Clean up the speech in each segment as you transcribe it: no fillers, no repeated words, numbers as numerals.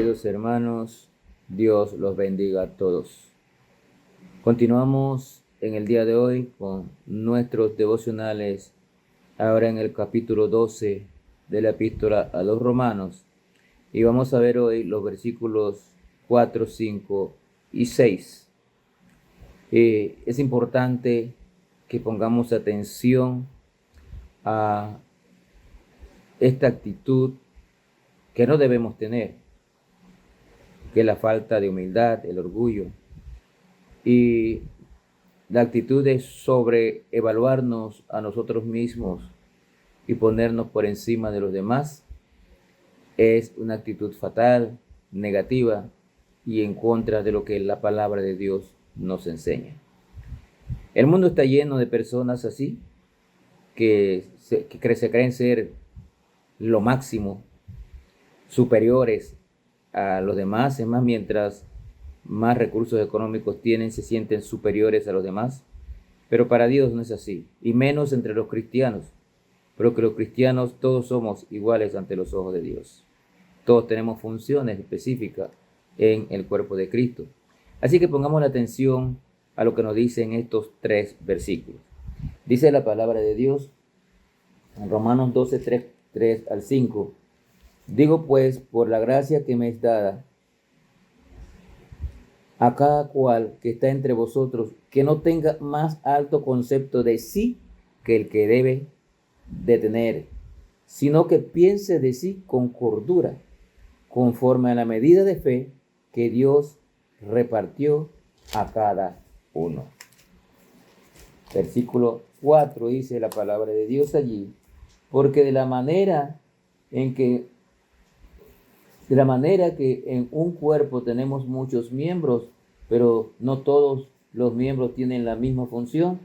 queridos hermanos, Dios los bendiga a todos. Continuamos en el día de hoy con nuestros devocionales, ahora en el capítulo 12 de la epístola a los Romanos, y vamos a ver hoy los versículos 4, 5 y 6. Es importante que pongamos atención a esta actitud que no debemos tener, que es la falta de humildad, el orgullo, y la actitud de sobreevaluarnos a nosotros mismos y ponernos por encima de los demás. Es una actitud fatal, negativa y en contra de lo que la palabra de Dios nos enseña. El mundo está lleno de personas así, que se creen ser lo máximo, superiores a los demás. Es más, mientras más recursos económicos tienen, se sienten superiores a los demás. Pero para Dios no es así, y menos entre los cristianos, porque los cristianos todos somos iguales ante los ojos de Dios. Todos tenemos funciones específicas en el cuerpo de Cristo. Así que pongamos la atención a lo que nos dicen estos 3 versículos. Dice la palabra de Dios en Romanos 12, 3 al 5. Digo pues, por la gracia que me es dada, a cada cual que está entre vosotros, que no tenga más alto concepto de sí que el que debe de tener, sino que piense de sí con cordura, conforme a la medida de fe que Dios repartió a cada uno. Versículo 4 dice la palabra de Dios allí, porque de la manera que en un cuerpo tenemos muchos miembros, pero no todos los miembros tienen la misma función,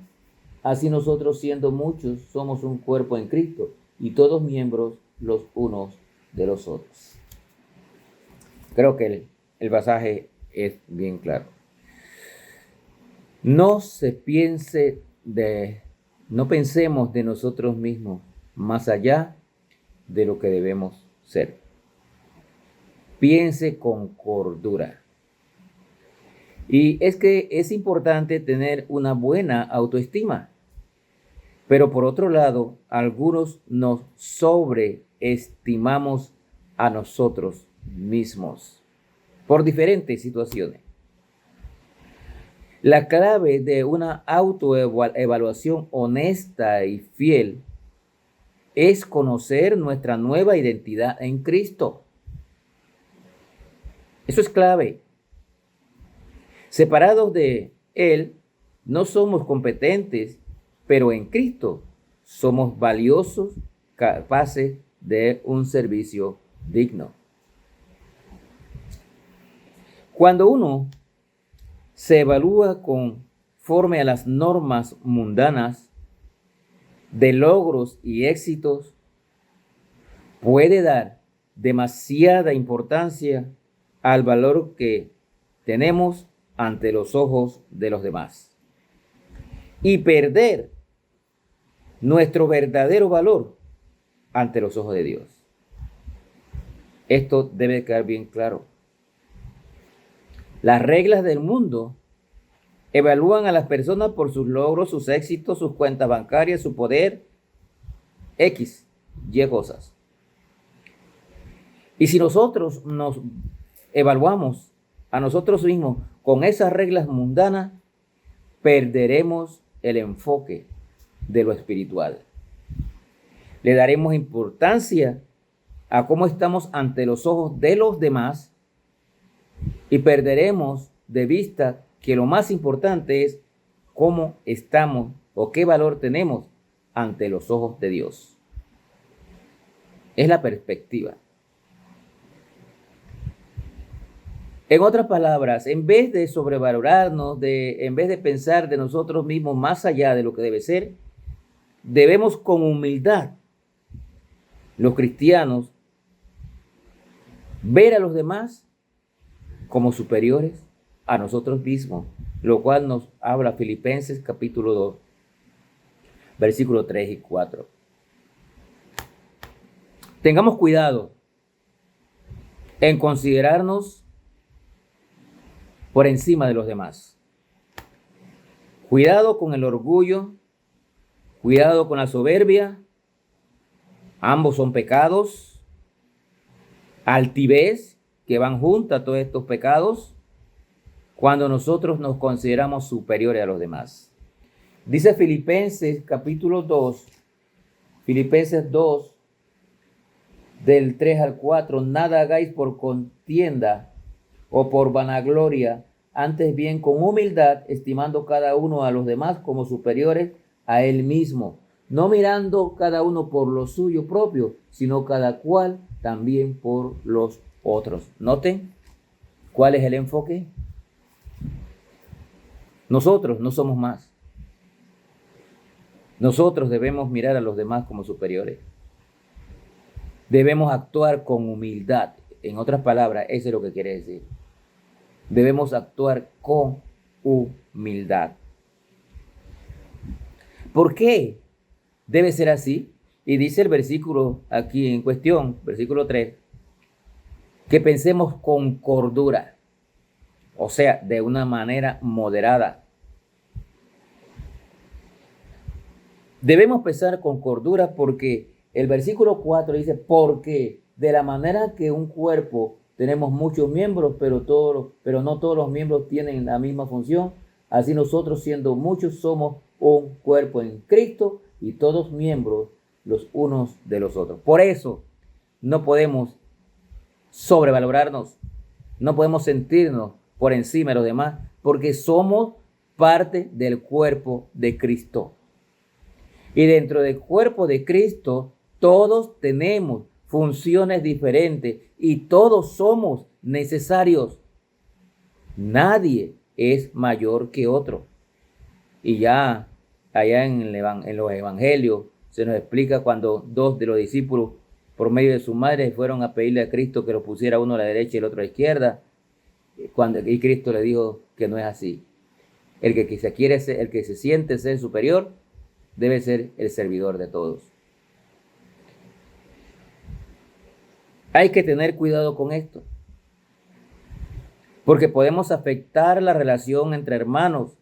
así nosotros, siendo muchos, somos un cuerpo en Cristo, y todos miembros los unos de los otros. Creo que el pasaje es bien claro. No pensemos de nosotros mismos más allá de lo que debemos ser. Piense con cordura. Y es que es importante tener una buena autoestima. Pero por otro lado, algunos nos sobreestimamos a nosotros mismos por diferentes situaciones. La clave de una autoevaluación honesta y fiel es conocer nuestra nueva identidad en Cristo. Eso es clave. Separados de Él, no somos competentes, pero en Cristo somos valiosos, capaces de un servicio digno. Cuando uno se evalúa conforme a las normas mundanas de logros y éxitos, puede dar demasiada importancia al valor que tenemos ante los ojos de los demás y perder nuestro verdadero valor ante los ojos de Dios. Esto debe quedar bien claro. Las reglas del mundo evalúan a las personas por sus logros, sus éxitos, sus cuentas bancarias, su poder, X, Y cosas. Y si nosotros nos evaluamos a nosotros mismos con esas reglas mundanas, perderemos el enfoque de lo espiritual. Le daremos importancia a cómo estamos ante los ojos de los demás y perderemos de vista que lo más importante es cómo estamos o qué valor tenemos ante los ojos de Dios. Es la perspectiva. En otras palabras, en vez de sobrevalorarnos, en vez de pensar de nosotros mismos más allá de lo que debe ser, debemos con humildad, los cristianos, ver a los demás como superiores a nosotros mismos, lo cual nos habla Filipenses capítulo 2, versículos 3 y 4. Tengamos cuidado en considerarnos por encima de los demás. Cuidado con el orgullo, cuidado con la soberbia. Ambos son pecados. Altivez, que van juntos a todos estos pecados, cuando nosotros nos consideramos superiores a los demás. Dice Filipenses capítulo 2, Filipenses 2, del 3 al 4, nada hagáis por contienda o por vanagloria, antes bien con humildad, estimando cada uno a los demás como superiores a él mismo, no mirando cada uno por lo suyo propio, sino cada cual también por los otros. Noten cuál es el enfoque. Nosotros no somos más. Nosotros debemos mirar a los demás como superiores. Debemos actuar con humildad. En otras palabras, eso es lo que quiere decir. Debemos actuar con humildad. ¿Por qué debe ser así? Y dice el versículo aquí en cuestión, versículo 3, que pensemos con cordura, o sea, de una manera moderada. Debemos pensar con cordura porque el versículo 4 dice, porque de la manera que un cuerpo tenemos muchos miembros, pero no todos los miembros tienen la misma función, así nosotros siendo muchos somos un cuerpo en Cristo y todos miembros los unos de los otros. Por eso no podemos sobrevalorarnos, no podemos sentirnos por encima de los demás, porque somos parte del cuerpo de Cristo. Y dentro del cuerpo de Cristo, todos tenemos funciones diferentes y todos somos necesarios. Nadie es mayor que otro. Y ya allá en los evangelios se nos explica cuando dos de los discípulos por medio de su madre fueron a pedirle a Cristo que lo pusiera uno a la derecha y el otro a la izquierda. Y Cristo le dijo que no es así. El que se siente ser superior debe ser el servidor de todos. Hay que tener cuidado con esto, porque podemos afectar la relación entre hermanos.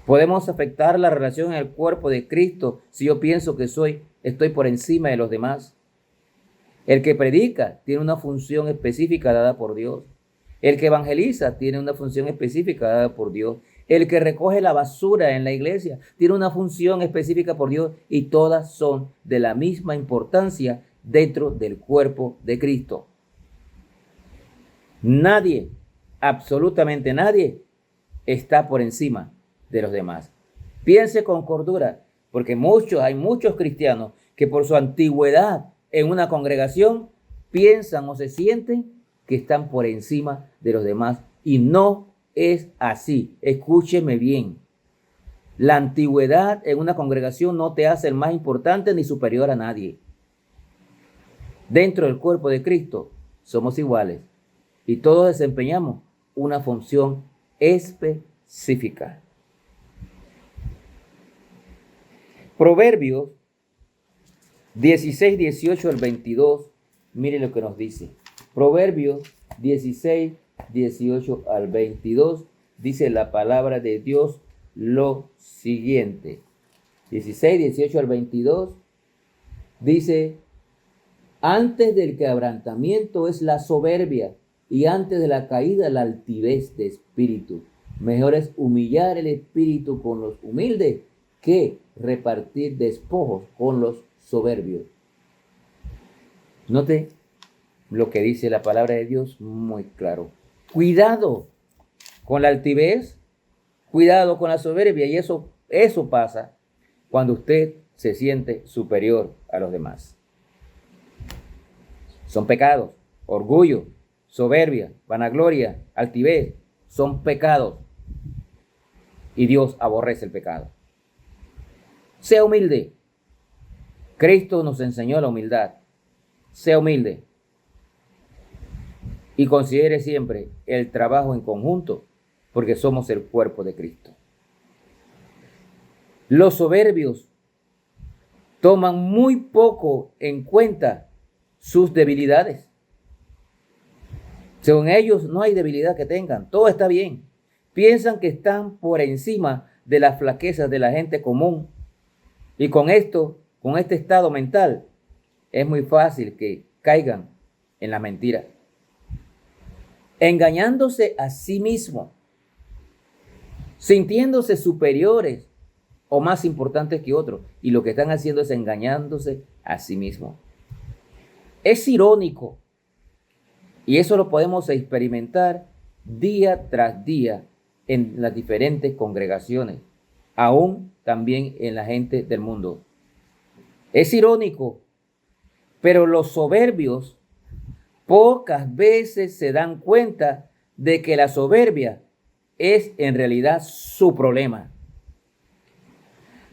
Podemos afectar la relación en el cuerpo de Cristo si yo pienso que estoy por encima de los demás. El que predica tiene una función específica dada por Dios. El que evangeliza tiene una función específica dada por Dios. El que recoge la basura en la iglesia tiene una función específica por Dios y todas son de la misma importancia dentro del cuerpo de Cristo. Nadie, absolutamente nadie, está por encima de los demás. Piense con cordura, porque hay muchos cristianos que por su antigüedad en una congregación piensan o se sienten que están por encima de los demás y no es así. Escúcheme bien. La antigüedad en una congregación no te hace el más importante ni superior a nadie. Dentro del cuerpo de Cristo somos iguales y todos desempeñamos una función específica. Proverbios 16, 18 al 22, mire lo que nos dice. Proverbios 16, 18 al 22, dice la palabra de Dios lo siguiente. 16, 18 al 22, dice, antes del quebrantamiento es la soberbia, y antes de la caída la altivez de espíritu. Mejor es humillar el espíritu con los humildes que repartir despojos con los soberbios. Note lo que dice la palabra de Dios muy claro. Cuidado con la altivez, cuidado con la soberbia, y eso pasa cuando usted se siente superior a los demás. Son pecados, orgullo, soberbia, vanagloria, altivez, son pecados. Y Dios aborrece el pecado. Sea humilde. Cristo nos enseñó la humildad. Sea humilde. Y considere siempre el trabajo en conjunto, porque somos el cuerpo de Cristo. Los soberbios toman muy poco en cuenta sus debilidades. Según ellos, no hay debilidad que tengan, todo está bien. Piensan que están por encima de las flaquezas de la gente común. Y con esto, con este estado mental, es muy fácil que caigan en la mentira, engañándose a sí mismos, sintiéndose superiores o más importantes que otros. Y lo que están haciendo es engañándose a sí mismos. Es irónico, y eso lo podemos experimentar día tras día en las diferentes congregaciones, aún también en la gente del mundo. Es irónico, pero los soberbios pocas veces se dan cuenta de que la soberbia es en realidad su problema.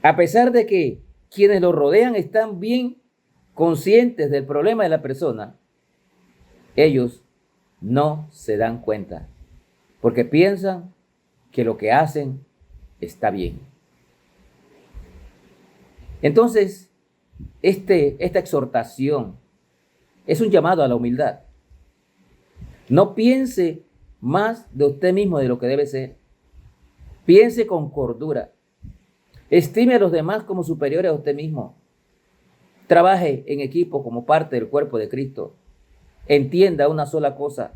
A pesar de que quienes lo rodean están bien conscientes del problema de la persona, ellos no se dan cuenta porque piensan que lo que hacen está bien. Entonces, esta exhortación es un llamado a la humildad. No piense más de usted mismo de lo que debe ser. Piense con cordura. Estime a los demás como superiores a usted mismo. Trabaje en equipo como parte del cuerpo de Cristo. Entienda una sola cosa.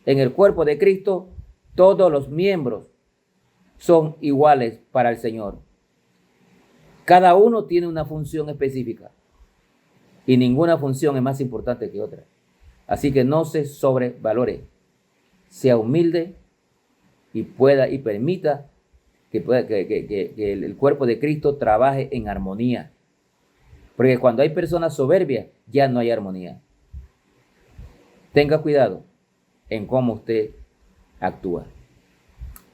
En el cuerpo de Cristo, todos los miembros son iguales para el Señor. Cada uno tiene una función específica y ninguna función es más importante que otra. Así que no se sobrevalore. Sea humilde y permita que el cuerpo de Cristo trabaje en armonía. Porque cuando hay personas soberbias, ya no hay armonía. Tenga cuidado en cómo usted actúa.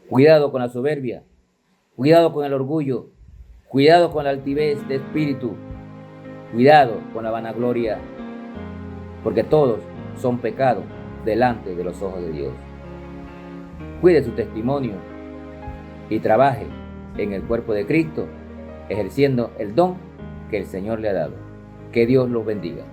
Cuidado con la soberbia, cuidado con el orgullo, cuidado con la altivez de espíritu, cuidado con la vanagloria, porque todos son pecados delante de los ojos de Dios. Cuide su testimonio y trabaje en el cuerpo de Cristo, ejerciendo el don que el Señor le ha dado. Que Dios los bendiga.